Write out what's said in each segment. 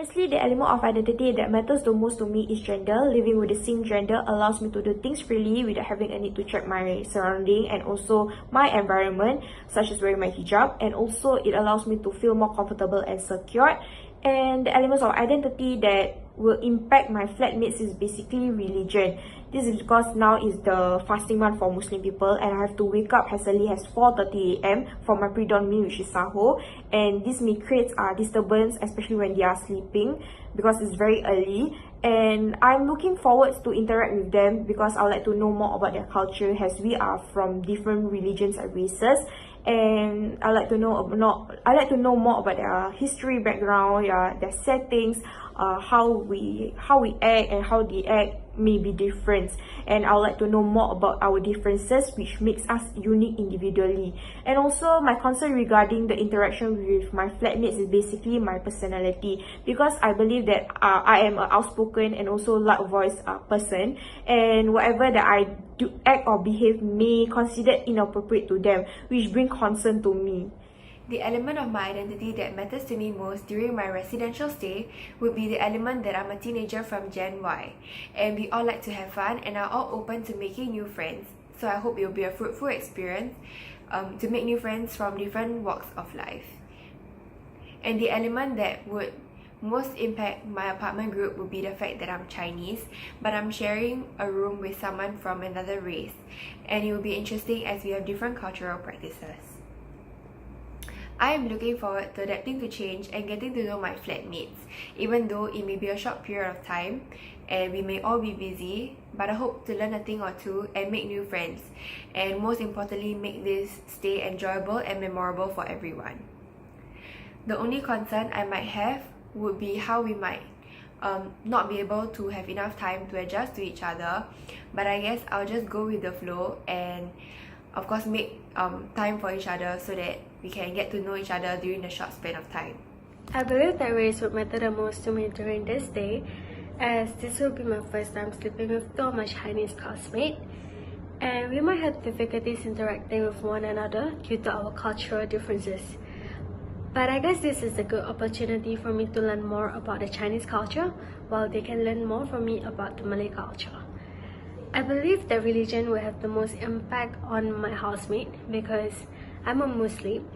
Firstly, the element of identity that matters the most to me is gender. Living with the same gender allows me to do things freely without having a need to check my surrounding and also my environment, such as wearing my hijab, and also it allows me to feel more comfortable and secure. And the elements of identity that will impact my flatmates is basically religion. This is because now is the fasting month for Muslim people and I have to wake up as early as 4:30 a.m. for my pre-dawn meal, which is sahur, and this may create disturbance, especially when they are sleeping, because it's very early. And I'm looking forward to interact with them because I would like to know more about their culture, as we are from different religions and races, and I like to know more about their history background, their settings, how we act and how they act may be different, and I would like to know more about our differences, which makes us unique individually. And also my concern regarding the interaction with my flatmates is basically my personality, because I believe that I am an outspoken and also loud voice person, and whatever that I do, act or behave may consider inappropriate to them, which bring concern to me. The element of my identity that matters to me most during my residential stay would be the element that I'm a teenager from Gen Y, and we all like to have fun and are all open to making new friends. So I hope it will be a fruitful experience to make new friends from different walks of life. And the element that would most impact my apartment group would be the fact that I'm Chinese, but I'm sharing a room with someone from another race, and it will be interesting as we have different cultural practices. I am looking forward to adapting to change and getting to know my flatmates, even though it may be a short period of time and we may all be busy, but I hope to learn a thing or two and make new friends, and most importantly make this stay enjoyable and memorable for everyone. The only concern I might have would be how we might not be able to have enough time to adjust to each other, but I guess I'll just go with the flow and of course make time for each other so that we can get to know each other during the short span of time. I believe that race would matter the most to me during this day, as this will be my first time sleeping with two of my Chinese classmates, and we might have difficulties interacting with one another due to our cultural differences. But I guess this is a good opportunity for me to learn more about the Chinese culture, while they can learn more from me about the Malay culture. I believe that religion will have the most impact on my housemate because I'm a Muslim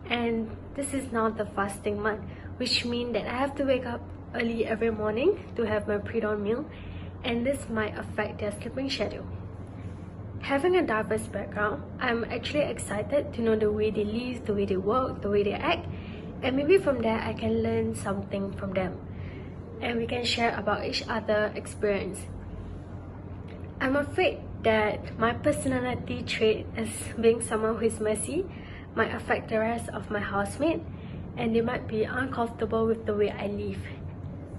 and this is now the fasting month, which means that I have to wake up early every morning to have my pre-dawn meal, and this might affect their sleeping schedule. Having a diverse background, I'm actually excited to know the way they live, the way they work, the way they act, and maybe from there I can learn something from them and we can share about each other's experience. I'm afraid that my personality trait as being someone who is messy might affect the rest of my housemate, and they might be uncomfortable with the way I live.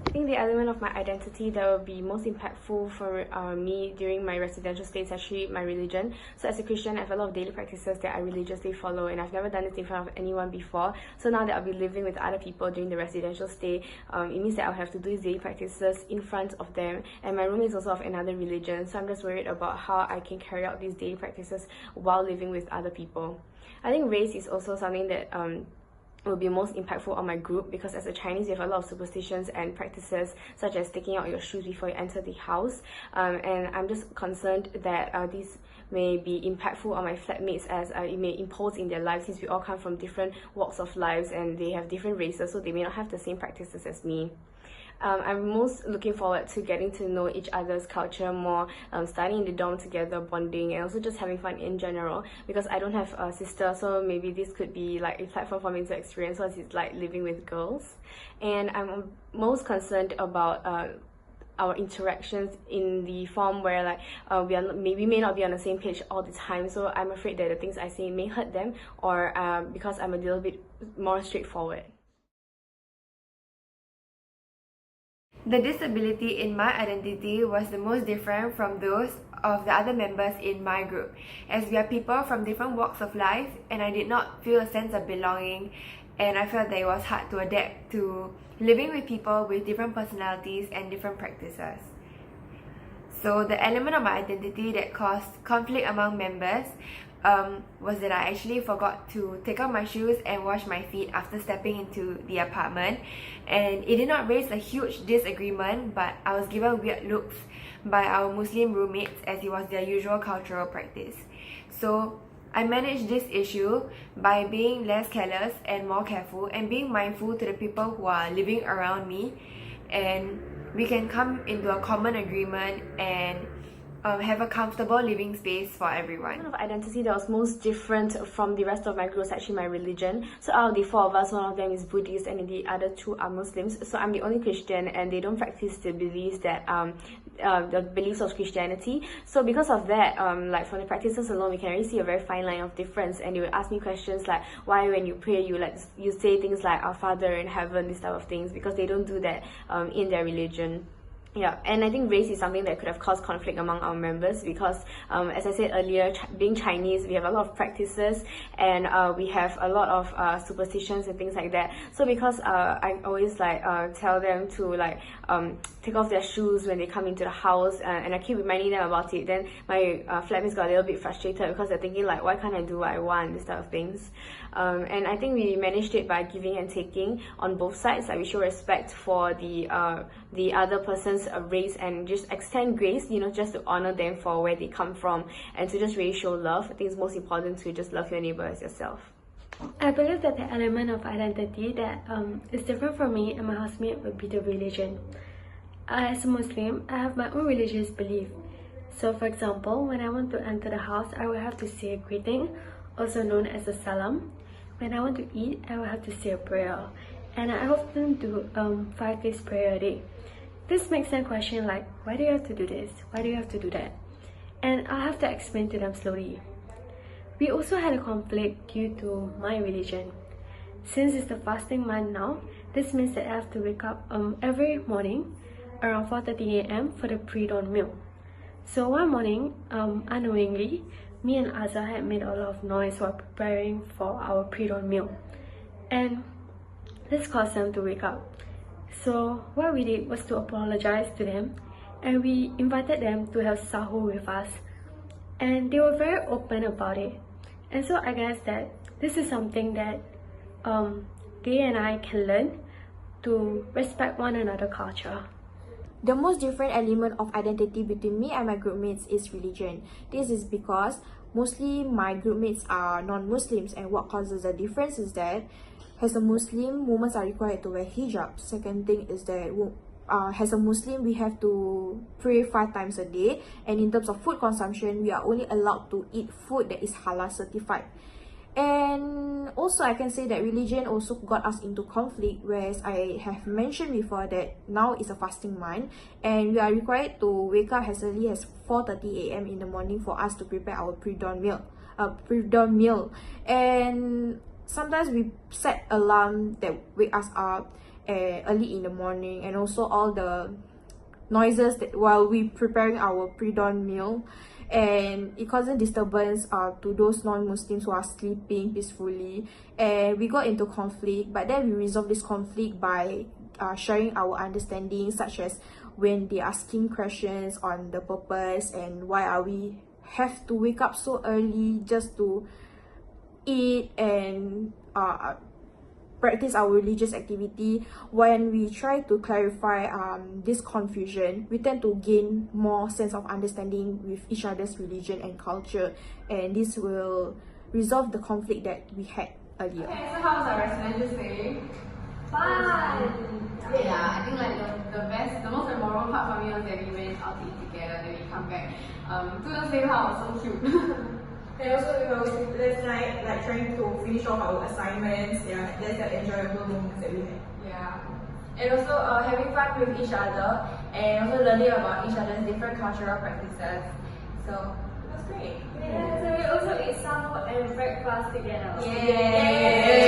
I think the element of my identity that will be most impactful for me during my residential stay is actually my religion. So as a Christian, I have a lot of daily practices that I religiously follow, and I've never done this in front of anyone before. So now that I'll be living with other people during the residential stay, it means that I'll have to do these daily practices in front of them, and my room is also of another religion, so I'm just worried about how I can carry out these daily practices while living with other people. I think race is also something that will be most impactful on my group, because as a Chinese you have a lot of superstitions and practices such as taking out your shoes before you enter the house, and I'm just concerned that these may be impactful on my flatmates, as it may impose in their lives, since we all come from different walks of lives and they have different races, so they may not have the same practices as me. I'm most looking forward to getting to know each other's culture more, studying in the dorm together, bonding, and also just having fun in general, because I don't have a sister, so maybe this could be like a platform for me to experience what it's like living with girls. And I'm most concerned about our interactions in the form where like we may not be on the same page all the time, so I'm afraid that the things I say may hurt them, or because I'm a little bit more straightforward. The disability in my identity was the most different from those of the other members in my group, as we are people from different walks of life, and I did not feel a sense of belonging, and I felt that it was hard to adapt to living with people with different personalities and different practices. So the element of my identity that caused conflict among members was that I actually forgot to take off my shoes and wash my feet after stepping into the apartment, and it did not raise a huge disagreement, but I was given weird looks by our Muslim roommates as it was their usual cultural practice. So I managed this issue by being less careless and more careful and being mindful to the people who are living around me, and we can come into a common agreement and have a comfortable living space for everyone. One of identity that was most different from the rest of my group was actually my religion. So out of the 4 of us, one of them is Buddhist and the other 2 are Muslims. So I'm the only Christian, and they don't practice the beliefs that the beliefs of Christianity. So because of that, like from the practices alone, we can really see a very fine line of difference. And they would ask me questions like, why when you pray you say things like Our Father in heaven, this type of things, because they don't do that in their religion. Yeah, and I think race is something that could have caused conflict among our members because, as I said earlier, being Chinese, we have a lot of practices and we have a lot of superstitions and things like that. So because I always tell them to take off their shoes when they come into the house, and I keep reminding them about it, then my flatmates got a little bit frustrated because they're thinking like, why can't I do what I want, this type of things. And I think we managed it by giving and taking on both sides. Like we show respect for the other person's race and just extend grace, just to honor them for where they come from and to just really show love. I think it's most important to just love your neighbor as yourself. I believe that the element of identity that is different from me and my housemate would be the religion. As a Muslim, I have my own religious belief. So for example, when I want to enter the house, I will have to say a greeting, also known as a salam. When I want to eat, I will have to say a prayer. And I often do 5 days prayer a day. This makes them question like, why do you have to do this? Why do you have to do that? And I'll have to explain to them slowly. We also had a conflict due to my religion. Since it's the fasting month now, this means that I have to wake up every morning around 4:30 a.m. for the pre-dawn meal. So one morning, unknowingly, me and Azza had made a lot of noise while preparing for our pre-dawn meal. And this caused them to wake up. So what we did was to apologize to them, and we invited them to have sahur with us. And they were very open about it. And so I guess that this is something that they and I can learn to respect one another's culture. The most different element of identity between me and my groupmates is religion. This is because mostly my groupmates are non-Muslims, and what causes the difference is that as a Muslim, women are required to wear hijab. Second thing is that as a Muslim, we have to pray 5 times a day, and in terms of food consumption, we are only allowed to eat food that is halal certified. And also I can say that religion also got us into conflict, whereas I have mentioned before that now is a fasting month and we are required to wake up as early as 4:30 a.m. in the morning for us to prepare our pre-dawn meal. And sometimes we set alarm that wake us up early in the morning, and also all the noises that while we preparing our pre-dawn meal, and it causes disturbance to those non-Muslims who are sleeping peacefully, and we got into conflict. But then we resolved this conflict by sharing our understanding, such as when they asking questions on the purpose and why are we have to wake up so early just to eat and practice our religious activity. When we try to clarify this confusion, we tend to gain more sense of understanding with each other's religion and culture, and this will resolve the conflict that we had earlier. Okay, so how was our residential stay? Fun! Yeah, I think the most memorable part for me was that we went out to eat together, then we come back to the same house. So cute. And also, last night, trying to finish off our assignments, that's the enjoyable moments that we had. Yeah. And also having fun with each other and also learning about each other's different cultural practices. So it was great. Yeah, so we also ate sahur and breakfast together. Yeah.